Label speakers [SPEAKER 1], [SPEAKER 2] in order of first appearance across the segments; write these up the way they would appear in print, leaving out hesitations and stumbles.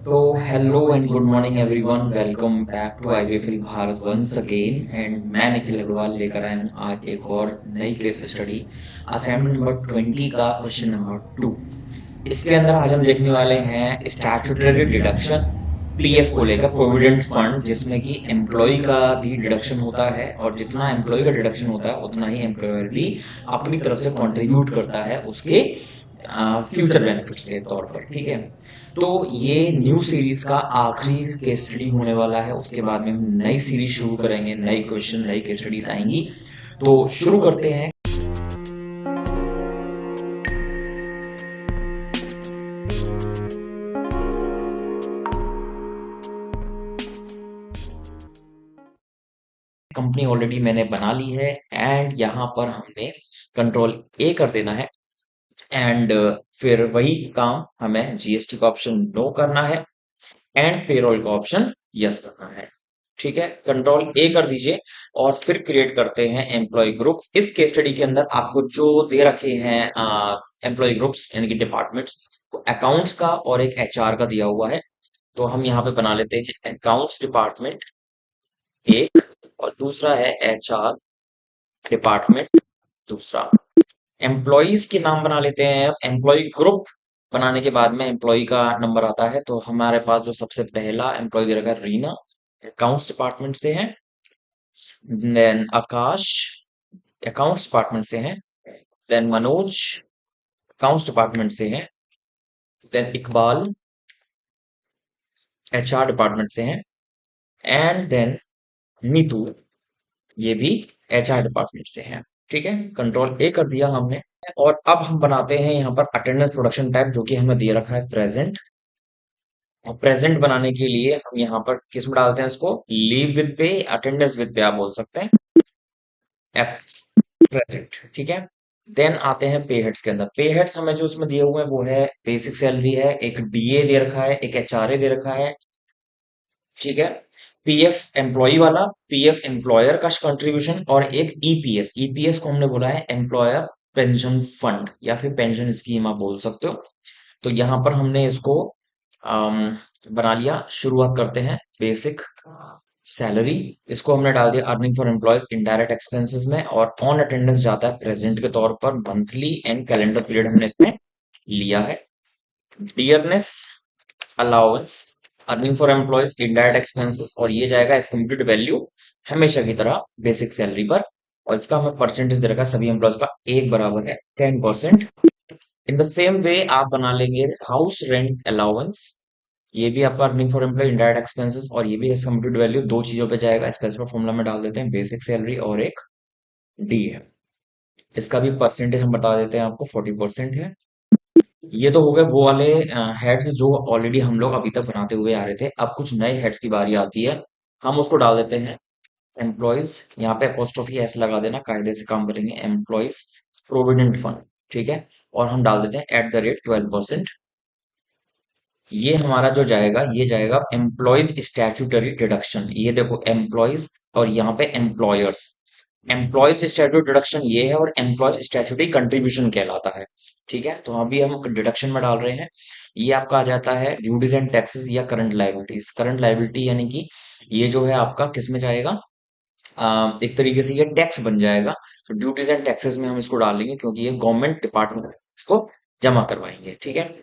[SPEAKER 1] तो hello and good morning everyone, welcome back to IVFL Bharat once again. And मैं निखिल अग्रवाल लेकर आया हूँ आज एक और नई केस स्टडी, असाइनमेंट नंबर 20 का क्वेश्चन नंबर 2। इसके अंदर आज हम देखने वाले हैं स्टैट्यूटरी डिडक्शन पीएफ को लेकर, प्रोविडेंट फंड, जिसमें कि एम्प्लॉय का भी डिडक्शन होता है और जितना एम्प्लॉय का डिडक्शन होता है उतना ही एम्प्लॉयर भी अपनी तरफ से कंट्रीब्यूट करता है उसके फ्यूचर बेनिफिट्स के तौर पर। ठीक है, तो ये न्यू सीरीज का आखिरी केस स्टडी होने वाला है। उसके बाद में हम नई सीरीज शुरू करेंगे, नई क्वेश्चन नई केस स्टडीज आएंगी। तो शुरू करते हैं। कंपनी ऑलरेडी मैंने बना ली है एंड यहाँ पर हमने कंट्रोल ए कर देना है। एंड फिर वही काम हमें जीएसटी का ऑप्शन नो करना है एंड पेरोल का ऑप्शन यस करना है। ठीक है, कंट्रोल ए कर दीजिए और फिर क्रिएट करते हैं एम्प्लॉय ग्रुप। इस केस स्टडी के अंदर आपको जो दे रखे हैं एम्प्लॉय ग्रुप्स यानी कि डिपार्टमेंट्स, अकाउंट्स का और एक एचआर का दिया हुआ है। तो हम यहाँ पे बना लेते हैं अकाउंट्स डिपार्टमेंट एक, और दूसरा है एचआर डिपार्टमेंट दूसरा। एम्प्लॉयज के नाम बना लेते हैं। एम्प्लॉय ग्रुप बनाने के बाद में एम्प्लॉय का नंबर आता है। तो हमारे पास जो सबसे पहला एम्प्लॉय दे रखा है रीना, अकाउंट्स डिपार्टमेंट से है। देन आकाश अकाउंट्स डिपार्टमेंट से है। देन मनोज अकाउंट्स डिपार्टमेंट से है। देन इकबाल एचआर डिपार्टमेंट से है। एंड देन नीतू, ये भी एचआर डिपार्टमेंट से है। ठीक है, कंट्रोल ए कर दिया हमने। और अब हम बनाते हैं यहाँ पर अटेंडेंस प्रोडक्शन टाइप, जो कि हमें दे रखा है प्रेजेंट। और प्रेजेंट बनाने के लिए हम यहाँ पर किस में डालते हैं इसको, लीव विद पे, अटेंडेंस विद पे आप बोल सकते हैं, प्रेजेंट। ठीक है, देन आते हैं पे हेड्स के अंदर। पे हेड्स हमें जो उसमें दिए हुए हैं वो है बेसिक सैलरी है, एक डीए दे रखा है, एक एचआरए दे रखा है। ठीक है, पीएफ एम्प्लॉय वाला, पीएफ एम्प्लॉयर का कंट्रीब्यूशन, और एक ईपीएस। ईपीएस को हमने बोला है एम्प्लॉयर पेंशन फंड या फिर पेंशन स्कीम आप बोल सकते हो। तो यहाँ पर हमने इसको बना लिया। शुरुआत करते हैं बेसिक सैलरी, इसको हमने डाल दिया earning for employees indirect expenses में, और ऑन अटेंडेंस जाता है प्रेजेंट के तौर पर। मंथली एंड कैलेंडर पीरियड हमने इसमें लिया है। Dearness allowance earning for employees indirect expenses, और ये जाएगा एज कंप्यूटेड वैल्यू हमेशा की तरह बेसिक सैलरी पर। और इसका हमें परसेंटेज दे रखा है सभी एम्प्लॉयज का एक बराबर है 10%। इन द सेम वे आप बना लेंगे हाउस रेंट अलाउंस, ये भी आपका earning for employ indirect expenses, और ये भी कंप्यूटेड वैल्यू दो चीजों पे जाएगा। स्पेसिफिक फॉर्मूला में डाल देते हैं बेसिक सैलरी और एक डी है। इसका भी परसेंटेज हम बता देते हैं आपको 40% है। ये तो हो गए वो वाले हेड्स जो ऑलरेडी हम लोग अभी तक बनाते हुए आ रहे थे। अब कुछ नए हेड्स की बारी आती है, हम उसको डाल देते हैं एम्प्लॉयज। यहाँ पे अपोस्ट्रोफी एस लगा देना, कायदे से काम करेंगे। एम्प्लॉयज प्रोविडेंट फंड, ठीक है, और हम डाल देते हैं @ 12%। ये हमारा जो जाएगा ये जाएगा एम्प्लॉयज स्टैट्यूटरी डिडक्शन। ये देखो एम्प्लॉयज और यहाँ पे एम्प्लॉयर्स। एम्प्लॉयज स्टैट्यूटरी डिडक्शन ये है और एम्प्लॉयज स्टैट्यूटरी कंट्रीब्यूशन कहलाता है। ठीक है, तो अभी हम डिडक्शन में डाल रहे हैं। ये आपका आ जाता है ड्यूटीज एंड टैक्सेस या करंट लाइबिलिटीज। करंट लाइबिलिटी यानी कि ये जो है आपका किस में जाएगा, एक तरीके से ये टैक्स बन जाएगा। तो ड्यूटीज एंड टैक्सेस में हम इसको डालेंगे क्योंकि ये गवर्नमेंट डिपार्टमेंट इसको जमा करवाएंगे। ठीक है,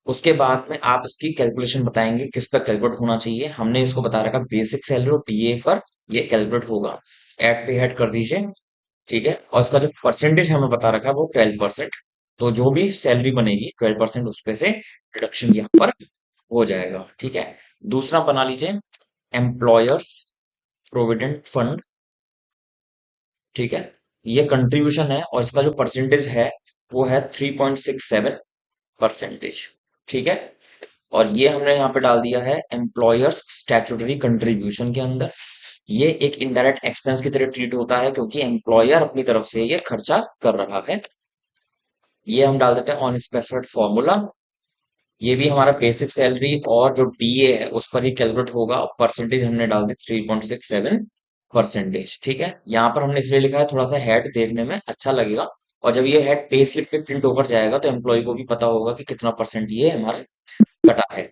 [SPEAKER 1] उसके बाद में आप इसकी कैलकुलेशन बताएंगे किस पर कैलकुलेट होना चाहिए। हमने इसको बता रखा बेसिक सैलरी और डीए पर ये कैलकुलेट होगा। एड पे हेड कर दीजिए। ठीक है, और इसका जो परसेंटेज हमें बता रखा है वो 12%। तो जो भी सैलरी बनेगी 12% उस पे से डिडक्शन यहाँ पर हो जाएगा। ठीक है, दूसरा बना लीजिए एम्प्लॉयर्स प्रोविडेंट फंड। ठीक है, ये कंट्रीब्यूशन है और इसका जो परसेंटेज है वो है 3.67%। ठीक है, और ये हमने यहाँ पे डाल दिया है एम्प्लॉयर्स स्टैट्यूटरी कंट्रीब्यूशन के अंदर। ये एक इनडायरेक्ट एक्सपेंस की तरह ट्रीट होता है क्योंकि एम्प्लॉयर अपनी तरफ से ये खर्चा कर रहा है। ये हम डाल देते हैं ऑन स्पेसिफाइड फॉर्मूला। ये भी हमारा बेसिक सैलरी और जो डीए है उस पर ही कैलकुलेट होगा। परसेंटेज हमने डाल दी 3.67%। ठीक है, यहाँ पर हमने इसलिए लिखा है थोड़ा सा हेड देखने में अच्छा लगेगा, और जब ये हेड पे स्लिप पे प्रिंट होकर जाएगा तो एम्प्लॉय को भी पता होगा कि कितना परसेंट ये हमारा कटा है।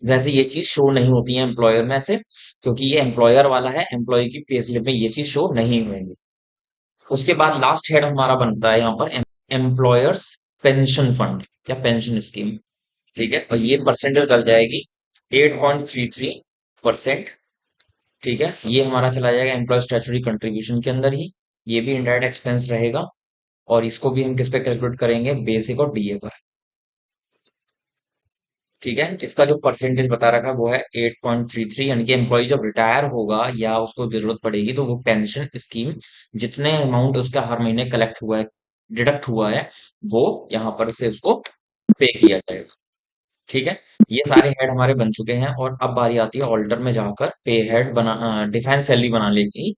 [SPEAKER 1] वैसे ये चीज शो नहीं होती है एम्प्लॉयर में से, क्योंकि ये एम्प्लॉयर वाला है, एम्प्लॉय की पे स्लिप में ये चीज शो नहीं होगी। उसके बाद लास्ट हेड हमारा बनता है यहाँ पर एम्प्लॉयर्स पेंशन फंड या पेंशन स्कीम। ठीक है, और ये परसेंटेज डल जाएगी 8.33%। ठीक है, ये हमारा चला जाएगा एम्प्लॉय स्टैट्यूटरी कंट्रीब्यूशन के अंदर ही। ये भी इनडायरेक्ट एक्सपेंस रहेगा, और इसको भी हम किस पे कैलकुलेट करेंगे, बेसिक और डीए पर। ठीक है, इसका जो परसेंटेज बता रखा है वो है 8.33, यानी कि एम्प्लॉय जब रिटायर होगा या उसको जरूरत पड़ेगी तो वो पेंशन स्कीम जितने अमाउंट उसका हर महीने कलेक्ट हुआ है, डिडक्ट हुआ है, वो यहाँ पर से उसको पे किया जाएगा। ठीक है, ये सारे हेड हमारे बन चुके हैं, और अब बारी आती है ऑल्टर में जाकर पे हेड बना, डिफाइन सैलरी बनाने की।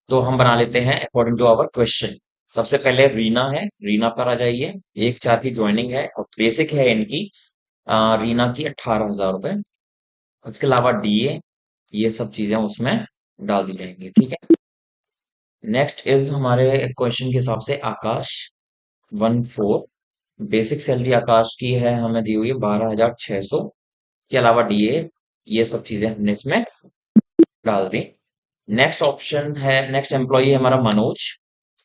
[SPEAKER 1] तो हम बना लेते हैं अकॉर्डिंग टू आवर क्वेश्चन। सबसे पहले रीना है, रीना पर आ जाइए। 1/4 की ज्वाइनिंग है और बेसिक है इनकी रीना की 18,000 रुपए। उसके अलावा डीए, ये सब चीजें उसमें डाल दी जाएंगी। ठीक है, नेक्स्ट इज हमारे क्वेश्चन के हिसाब से आकाश 1/4। बेसिक सैलरी आकाश की है हमें दी हुई है 12,600। के अलावा डीए, ये सब चीजें हमने इसमें डाल दी। नेक्स्ट ऑप्शन है, नेक्स्ट एम्प्लॉई है हमारा मनोज।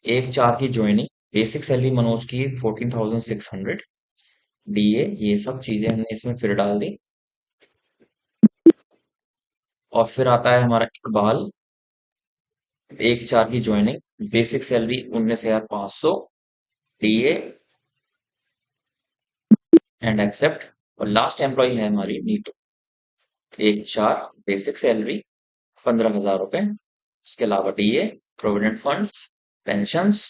[SPEAKER 1] 1/4 की ज्वाइनिंग, बेसिक सैलरी मनोज की 14,600। डीए, ये सब चीजें हमने इसमें फिर डाल दी। और फिर आता है हमारा इकबाल। 1/4 की joining, basic salary 19,500। DA and except. और लास्ट एम्प्लॉई है हमारी नीतू। 1/4 बेसिक सैलरी 15,000 रुपए। उसके अलावा DA, provident funds, pensions,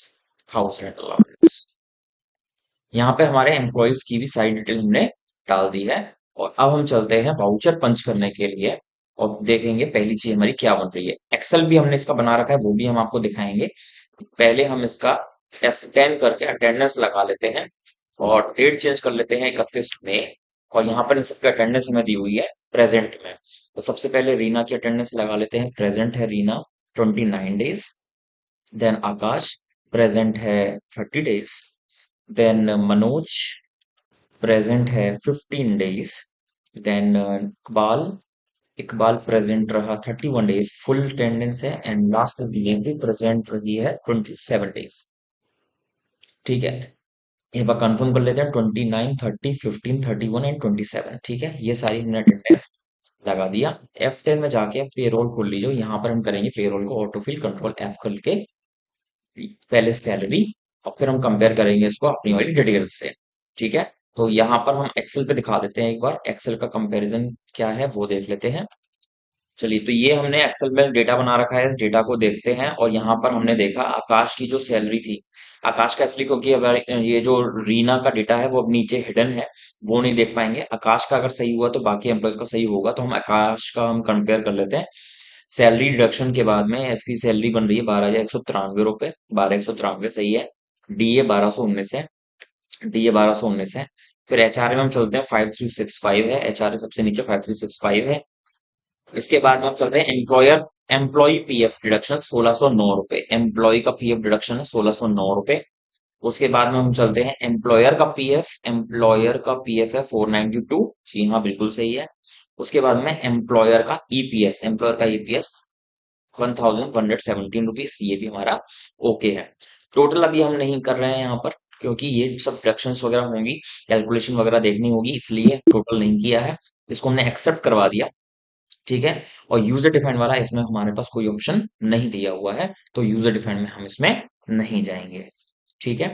[SPEAKER 1] house rent allowance. यहाँ पे हमारे एम्प्लॉयज की भी सारी डिटेल हमने डाल दी है। और अब हम चलते हैं वाउचर पंच करने के लिए, और देखेंगे पहली चीज हमारी क्या बन रही है। एक्सेल भी हमने इसका बना रखा है, वो भी हम आपको दिखाएंगे। पहले हम इसका F10 करके अटेंडेंस लगा लेते हैं, और डेट चेंज कर लेते हैं 31 मई। और यहाँ पर इन सबकी अटेंडेंस हमें दी हुई है प्रेजेंट में। तो सबसे पहले रीना की अटेंडेंस लगा लेते हैं। प्रेजेंट है Reena 29 days. Then Akash present है 30 डेज। देन मनोज प्रेजेंट है 15 days. Then Iqbal, Iqbal present रहा 31 डेज, फुल अटेंडेंस है। एंड लास्ट भी प्रेजेंट रही है 27 डेज। ठीक है, एक बार कंफर्म कर लेते हैं। 29, 30, 15, 31 एंड 27। ठीक है, ये सारी हमने अटेंडेंस लगा दिया। F10 में जाके आप पेरोल खोल लीजिए, यहाँ पर हम करेंगे पेरोल को ऑटोफिल, कंट्रोल F करके पहले सैलरी, और फिर हम कंपेयर करेंगे इसको अपनी वाली डिटेल्स से। ठीक है, तो यहाँ पर हम एक्सेल पे दिखा देते हैं, एक बार एक्सेल का कंपैरिजन क्या है वो देख लेते हैं। चलिए, तो ये हमने एक्सेल में डेटा बना रखा है, इस डेटा को देखते हैं। और यहाँ पर हमने देखा आकाश की जो सैलरी थी, आकाश का असली, क्योंकि अब ये जो रीना का डेटा है वो अब नीचे हिडन है, वो नहीं देख पाएंगे। आकाश का अगर सही हुआ तो बाकी एम्प्लॉयज का सही होगा, तो हम आकाश का हम कंपेयर कर लेते हैं। सैलरी डिडक्शन के बाद में इसकी सैलरी बन रही है 12,193 रुपए। 12,193 सही है। डीए 1219 है, डीए 1219 है। फिर एचआरए में हम चलते हैं, 5365 है एचआरए, सबसे नीचे 5365 है। इसके बाद में हम चलते हैं एम्प्लॉयर, एम्प्लॉय पीएफ डिडक्शन 1609 रुपए। एम्प्लॉय का पीएफ डिडक्शन है 1609 रुपए। उसके बाद में हम चलते हैं एम्प्लॉयर का पीएफ, एम्प्लॉयर का पीएफ है 492। जी हाँ, बिल्कुल सही है। उसके बाद में एम्प्लॉयर का ईपीएस, एम्प्लॉयर का ईपीएस 1,117 रुपीज, ये भी हमारा ओके है। टोटल अभी हम नहीं कर रहे हैं यहाँ पर, क्योंकि ये सब डिडक्शंस वगैरह होंगी, कैलकुलेशन वगैरह देखनी होगी, इसलिए टोटल नहीं किया है। इसको हमने एक्सेप्ट करवा दिया। ठीक है, और यूजर डिफाइंड वाला इसमें हमारे पास कोई ऑप्शन नहीं दिया हुआ है, तो यूजर डिफाइंड में हम इसमें नहीं जाएंगे। ठीक है,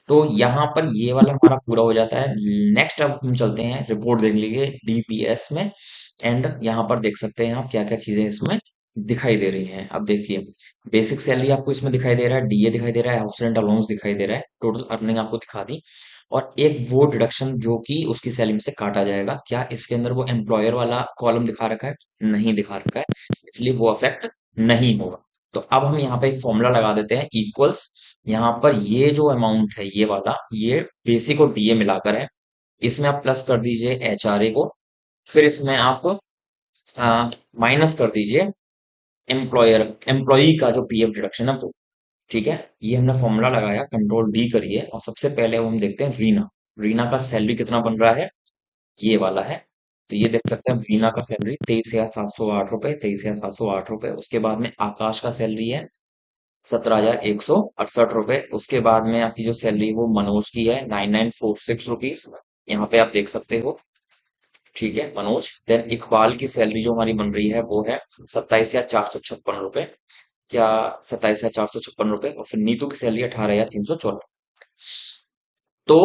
[SPEAKER 1] तो यहाँ पर ये वाला हमारा पूरा हो जाता है। नेक्स्ट अब हम चलते हैं रिपोर्ट देख लीजिए डीपीएस में। एंड यहाँ पर देख सकते हैं आप क्या क्या चीजें इसमें दिखाई दे रही हैं। अब देखिए, बेसिक सैलरी आपको इसमें दिखाई दे रहा है, डीए दिखाई दे रहा है, हाउस रेंट अलाउंस दिखाई दे रहा है, टोटल अर्निंग आपको दिखा दी। और एक वो डिडक्शन जो कि उसकी सैलरी में से काटा जाएगा, क्या इसके अंदर वो एम्प्लॉयर वाला कॉलम दिखा रखा है? नहीं दिखा रखा है, इसलिए वो अफेक्ट नहीं होगा। तो अब हम यहाँ पे एक फॉर्मूला लगा देते हैं, इक्वल्स। यहाँ पर ये जो अमाउंट है ये वाला, ये बेसिक और डीए मिलाकर है। इसमें आप प्लस कर दीजिए एचआरए को, फिर इसमें आप माइनस कर दीजिए एम्प्लॉयर, एम्प्लॉई का जो पीएफ डिडक्शन है वो। ठीक है, ये हमने फॉर्मूला लगाया, कंट्रोल डी करिए, और सबसे पहले हम देखते हैं रीना। रीना का सैलरी कितना बन रहा है, ये वाला है तो ये देख सकते हैं वीना का सैलरी 23,708 रुपए, 23,708 रुपए। उसके बाद में आकाश का सैलरी है 17,168 रुपए। उसके बाद में आपकी जो सैलरी वो मनोज की है 9,946 रुपीज, यहाँ पे आप देख सकते हो। ठीक है मनोज। देन इकबाल की सैलरी जो हमारी बन रही है वो है 27,456 रुपए। क्या 27,456 रुपए। और फिर नीतू की सैलरी 18,314। तो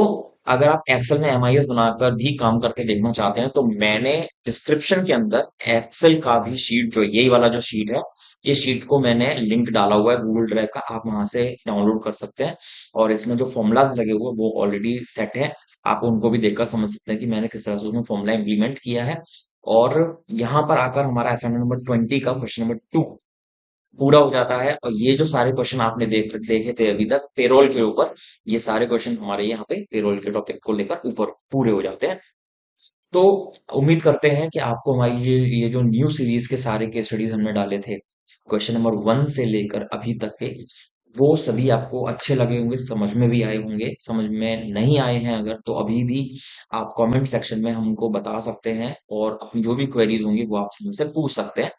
[SPEAKER 1] अगर आप एक्सेल में एमआईएस बनाकर भी काम करके देखना चाहते हैं तो मैंने डिस्क्रिप्शन के अंदर एक्सेल का भी शीट, जो यही वाला जो शीट है, ये शीट को मैंने लिंक डाला हुआ है गूगल ड्राइव का, आप वहां से डाउनलोड कर सकते हैं। और इसमें जो फॉर्मूलाज लगे हुए हैं वो ऑलरेडी सेट है, आप उनको भी देखकर समझ सकते हैं कि मैंने किस तरह से उसमें फॉर्मूला इंप्लीमेंट किया है। और यहाँ पर आकर हमारा असाइनमेंट नंबर 20 का क्वेश्चन नंबर 2 पूरा हो जाता है। और ये जो सारे क्वेश्चन आपने देखे थे अभी तक पेरोल के ऊपर, ये सारे क्वेश्चन हमारे यहाँ पे पेरोल के टॉपिक को लेकर ऊपर पूरे हो जाते हैं। तो उम्मीद करते हैं कि आपको हमारी ये जो न्यू सीरीज के सारे केस स्टडीज हमने डाले थे क्वेश्चन नंबर 1 से लेकर अभी तक के, वो सभी आपको अच्छे लगे होंगे, समझ में भी आए होंगे। समझ में नहीं आए हैं अगर, तो अभी भी आप कमेंट सेक्शन में हमको बता सकते हैं और अपनी जो भी क्वेरीज होंगी वो आप हमसे पूछ सकते हैं।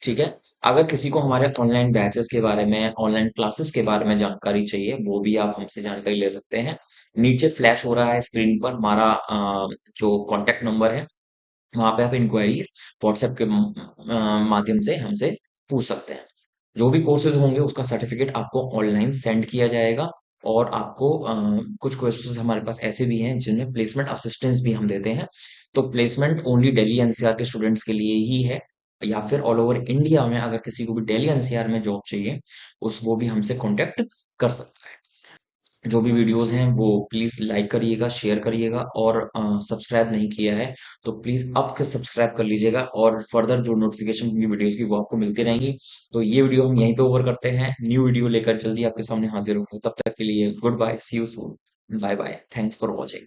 [SPEAKER 1] ठीक है। अगर किसी को हमारे ऑनलाइन बैचेस के बारे में, ऑनलाइन क्लासेस के बारे में जानकारी चाहिए, वो भी आप हमसे जानकारी ले सकते हैं। नीचे फ्लैश हो रहा है स्क्रीन पर हमारा जो कॉन्टेक्ट नंबर है, वहां पे आप इंक्वायरीज व्हाट्सएप के माध्यम से हमसे पूछ सकते हैं। जो भी कोर्सेज होंगे उसका सर्टिफिकेट आपको ऑनलाइन सेंड किया जाएगा। और आपको कुछ कोर्सेज हमारे पास ऐसे भी हैं जिनमें प्लेसमेंट असिस्टेंस भी हम देते हैं। तो प्लेसमेंट ओनली दिल्ली एनसीआर के स्टूडेंट्स के लिए ही है, या फिर ऑल ओवर इंडिया में अगर किसी को भी दिल्ली एनसीआर में जॉब चाहिए, उस वो भी हमसे कांटेक्ट कर सकता है। जो भी वीडियोस हैं वो प्लीज लाइक करिएगा, शेयर करिएगा, और सब्सक्राइब नहीं किया है तो प्लीज अब के सब्सक्राइब कर लीजिएगा, और फर्दर जो नोटिफिकेशन होंगी वीडियोस की वो आपको मिलती रहेंगी। तो ये वीडियो हम यहीं पे ओवर करते हैं, न्यू वीडियो लेकर जल्दी आपके सामने हाजिर होंगे। तब तक के लिए good bye, see you soon, bye bye, thanks for watching.